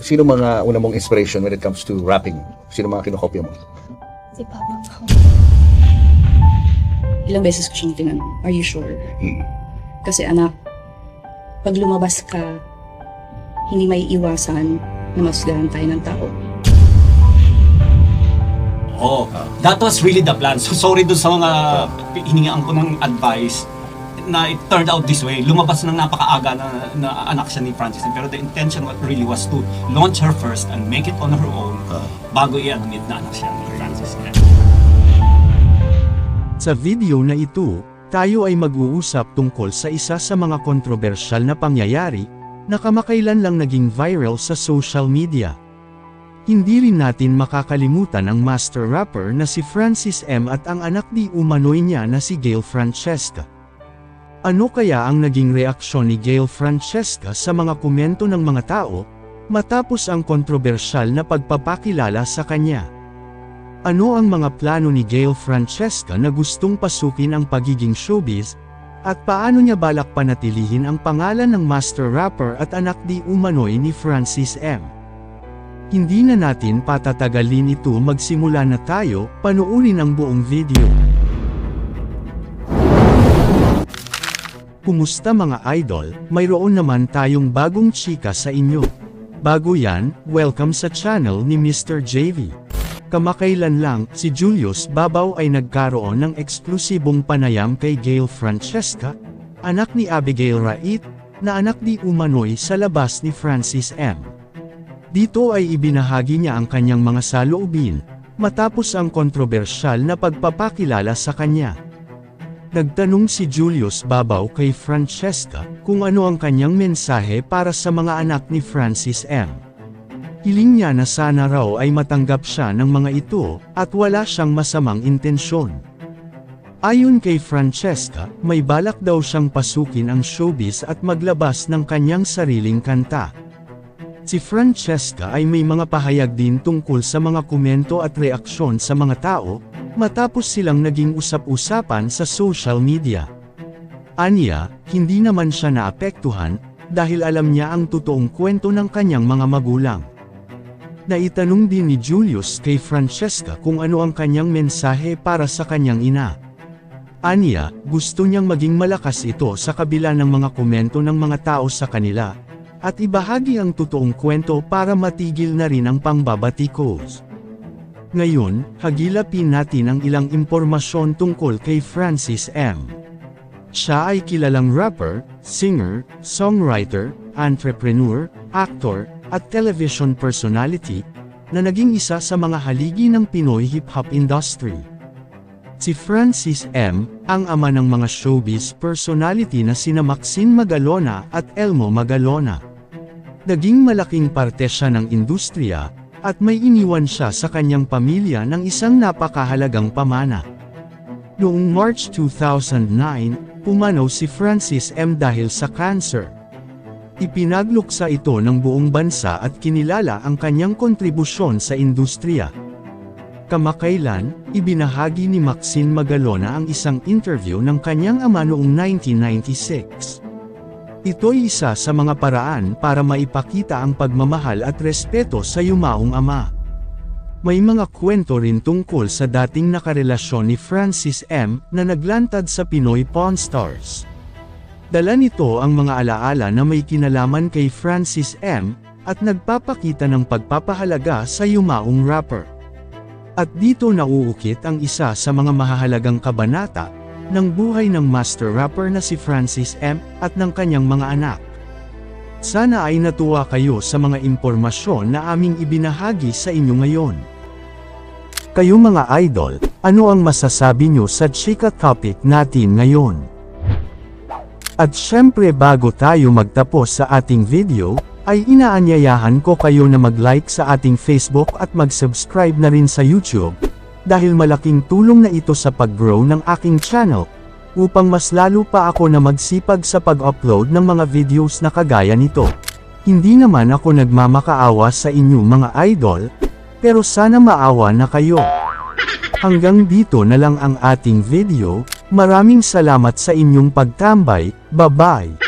Sino mga una mong inspiration when it comes to rapping? Sino mga kinokopya mo? Si Papa ko. Ilang beses ko siyang tinanong, are you sure? Kasi anak, pag lumabas ka, hindi may iwasan na masgahan tayo ng tao. Oh, that was really the plan. So sorry dun sa mga hiningaan ko ng advice na it turned out this way. Lumabas ng napakaaga na anak siya ni Francis. Pero the intention really was to launch her first and make it on her own bago i-admit na anak siya ni Francis. Sa video na ito, tayo ay mag-uusap tungkol sa isa sa mga kontrobersyal na pangyayari na kamakailan lang naging viral sa social media. Hindi rin natin makakalimutan ang master rapper na si Francis M at ang anak di umano'y niya na si Gayle Francesca. Ano kaya ang naging reaksyon ni Gayle Francesca sa mga komento ng mga tao matapos ang kontrobersyal na pagpapakilala sa kanya? Ano ang mga plano ni Gayle Francesca na gustong pasukin ang pagiging showbiz, at paano niya balak panatilihin ang pangalan ng master rapper at anak di umano'y ni Francis M? Hindi na natin patatagalin ito, magsimula na tayo, panoorin ang buong video. Kumusta mga idol, mayroon naman tayong bagong chika sa inyo. Bago yan, welcome sa channel ni Mr. JV. Kamakailan lang, si Julius Babaw ay nagkaroon ng eksklusibong panayam kay Gayle Francesca, anak ni Abigail Rait, na anak di umano'y sa labas ni Francis M. Dito ay ibinahagi niya ang kanyang mga saloobin, matapos ang kontrobersyal na pagpapakilala sa kanya. Nagtanong si Julius Babaw kay Francesca kung ano ang kanyang mensahe para sa mga anak ni Francis M. Hiling niya na sana raw ay matanggap siya ng mga ito, at wala siyang masamang intensyon. Ayon kay Francesca, may balak daw siyang pasukin ang showbiz at maglabas ng kanyang sariling kanta. Si Francesca ay may mga pahayag din tungkol sa mga komento at reaksyon sa mga tao, matapos silang naging usap-usapan sa social media. Aniya, hindi naman siya naapektuhan, dahil alam niya ang totoong kwento ng kanyang mga magulang. Naitanong din ni Julius kay Francesca kung ano ang kanyang mensahe para sa kanyang ina. Aniya, gusto niyang maging malakas ito sa kabila ng mga komento ng mga tao sa kanila, at ibahagi ang totoong kwento para matigil na rin ang pangbabatikos. Ngayon, hagilapin natin ang ilang impormasyon tungkol kay Francis M. Siya ay kilalang rapper, singer, songwriter, entrepreneur, actor, at television personality, na naging isa sa mga haligi ng Pinoy hip-hop industry. Si Francis M., ang ama ng mga showbiz personality na sina Maxine Magalona at Elmo Magalona. Naging malaking parte siya ng industriya, at may iniwan siya sa kanyang pamilya ng isang napakahalagang pamana. Noong March 2009, pumanaw si Francis M. dahil sa cancer. Ipinagluksa ito ng buong bansa at kinilala ang kanyang kontribusyon sa industriya. Kamakailan, ibinahagi ni Maxine Magalona ang isang interview ng kanyang ama noong 1996. Ito'y isa sa mga paraan para maipakita ang pagmamahal at respeto sa yumaong ama. May mga kwento rin tungkol sa dating nakarelasyon ni Francis M. na naglantad sa Pinoy Pawn Stars. Dala nito ang mga alaala na may kinalaman kay Francis M. at nagpapakita ng pagpapahalaga sa yumaong rapper. At dito nauukit ang isa sa mga mahahalagang kabanata ng buhay ng master rapper na si Francis M. at ng kanyang mga anak. Sana ay natuwa kayo sa mga impormasyon na aming ibinahagi sa inyo ngayon. Kayo mga idol, ano ang masasabi nyo sa chika topic natin ngayon? At syempre bago tayo magtapos sa ating video, ay inaanyayahan ko kayo na mag-like sa ating Facebook at mag-subscribe na rin sa YouTube, dahil malaking tulong na ito sa pag-grow ng aking channel, upang mas lalo pa ako na magsipag sa pag-upload ng mga videos na kagaya nito. Hindi naman ako nagmamakaawa sa inyo mga idol, pero sana maawa na kayo. Hanggang dito na lang ang ating video, maraming salamat sa inyong pagtambay, bye-bye!